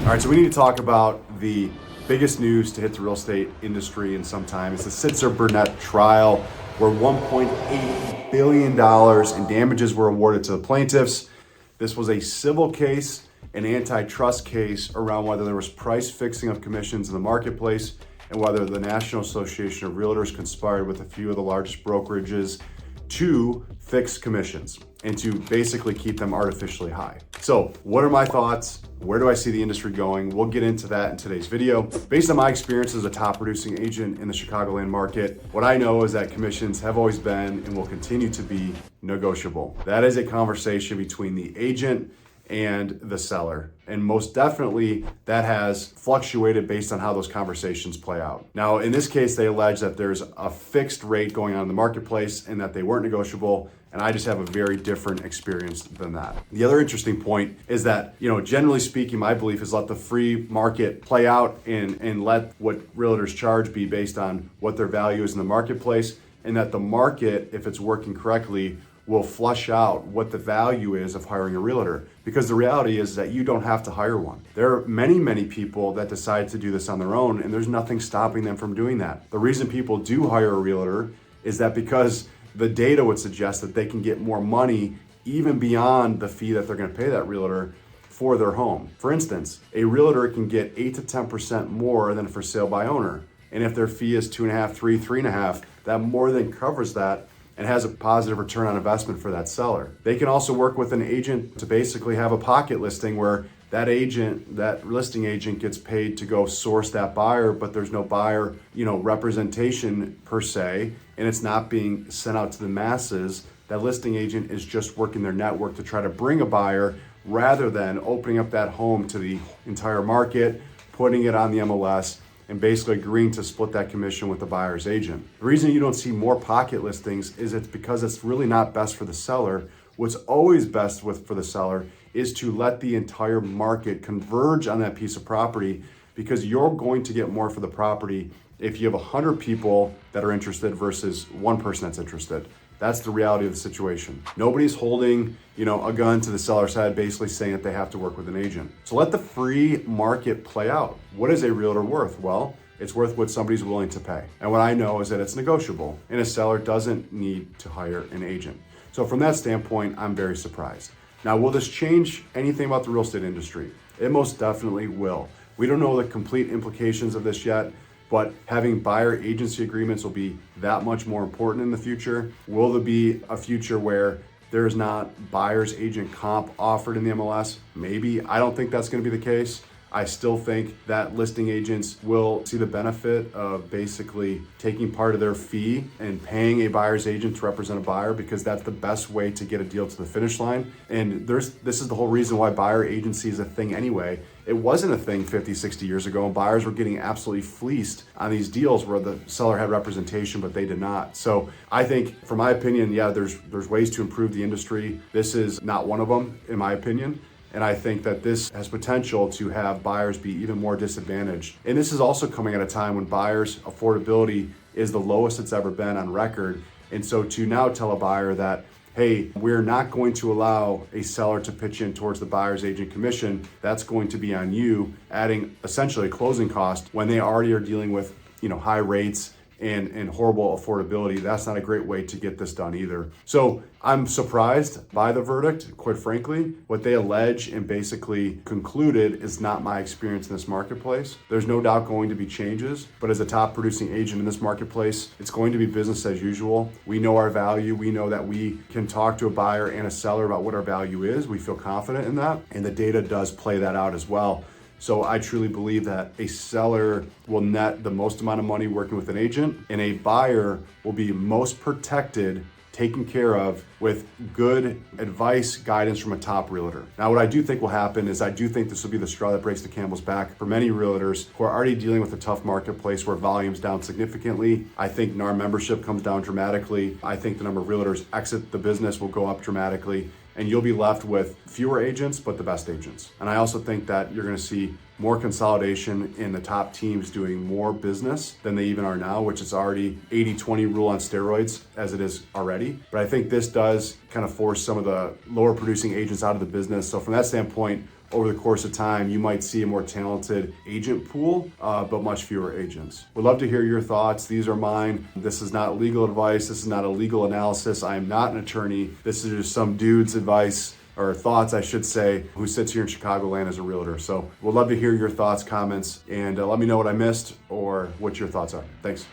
All right, so we need to talk about the biggest news to hit the real estate industry in some time. It's the Sitzer Burnett trial, where $1.8 billion in damages were awarded to the plaintiffs. This was a civil case, an antitrust case around whether there was price fixing of commissions in the marketplace and whether the National Association of Realtors conspired with a few of the largest brokerages to fix commissions and to basically keep them artificially high. So what are my thoughts? Where do I see the industry going? We'll get into that in today's video. Based on my experience as a top producing agent in the Chicagoland market, what I know is that commissions have always been and will continue to be negotiable. That is a conversation between the agent and the seller. And most definitely that has fluctuated based on how those conversations play out. Now, in this case, they allege that there's a fixed rate going on in the marketplace and that they weren't negotiable. And I just have a very different experience than that. The other interesting point is that, generally speaking, my belief is let the free market play out and let what realtors charge be based on what their value is in the marketplace, and that the market, if it's working correctly, will flush out what the value is of hiring a realtor. Because the reality is that you don't have to hire one. There are many, many people that decide to do this on their own, and there's nothing stopping them from doing that. The reason people do hire a realtor is that because the data would suggest that they can get more money even beyond the fee that they're going to pay that realtor for their home. For instance, a realtor can get 8 to 10% more than a for sale by owner. And if their fee is 2.5, 3.5, that more than covers that and has a positive return on investment for that seller. They can also work with an agent to basically have a pocket listing where that listing agent gets paid to go source that buyer, but there's no buyer, representation per se, and it's not being sent out to the masses. That listing agent is just working their network to try to bring a buyer rather than opening up that home to the entire market, putting it on the MLS, and basically agreeing to split that commission with the buyer's agent. The reason you don't see more pocket listings is it's because it's really not best for the seller. What's always best for the seller is to let the entire market converge on that piece of property, because you're going to get more for the property if you have 100 people that are interested versus one person that's interested. That's the reality of the situation. Nobody's holding, a gun to the seller's head, basically saying that they have to work with an agent. So let the free market play out. What is a realtor worth? Well, it's worth what somebody's willing to pay. And what I know is that it's negotiable, and a seller doesn't need to hire an agent. So from that standpoint, I'm very surprised. Now, will this change anything about the real estate industry? It most definitely will. We don't know the complete implications of this yet, but having buyer agency agreements will be that much more important in the future. Will there be a future where there's not buyer's agent comp offered in the MLS? Maybe. I don't think that's going to be the case. I still think that listing agents will see the benefit of basically taking part of their fee and paying a buyer's agent to represent a buyer, because that's the best way to get a deal to the finish line. And this is the whole reason why buyer agency is a thing anyway. It wasn't a thing 50, 60 years ago, and buyers were getting absolutely fleeced on these deals where the seller had representation, but they did not. So I think, from my opinion, there's ways to improve the industry. This is not one of them, in my opinion. And I think that this has potential to have buyers be even more disadvantaged. And this is also coming at a time when buyers' affordability is the lowest it's ever been on record. And so to now tell a buyer that, hey, we're not going to allow a seller to pitch in towards the buyer's agent commission, that's going to be on you, adding essentially a closing cost when they already are dealing with, high rates and horrible affordability. That's not a great way to get this done either. So I'm surprised by the verdict, quite frankly. What they allege and basically concluded is not my experience in this marketplace. There's no doubt going to be changes, but as a top producing agent in this marketplace, it's going to be business as usual. We know our value. We know that we can talk to a buyer and a seller about what our value is. We feel confident in that, and the data does play that out as well. So I truly believe that a seller will net the most amount of money working with an agent, and a buyer will be most protected, taken care of with good advice, guidance from a top realtor. Now, what I do think will happen is I do think this will be the straw that breaks the camel's back for many realtors who are already dealing with a tough marketplace where volume's down significantly. I think NAR membership comes down dramatically. I think the number of realtors exit the business will go up dramatically, and you'll be left with fewer agents, but the best agents. And I also think that you're going to see more consolidation in the top teams doing more business than they even are now, which is already 80-20 rule on steroids as it is already. But I think this does kind of force some of the lower producing agents out of the business. So from that standpoint, over the course of time, you might see a more talented agent pool, but much fewer agents. Would love to hear your thoughts. These are mine. This is not legal advice. This is not a legal analysis. I am not an attorney. This is just some dude's advice, or thoughts, I should say, who sits here in Chicagoland as a realtor. So we'd love to hear your thoughts, comments, and let me know what I missed or what your thoughts are. Thanks.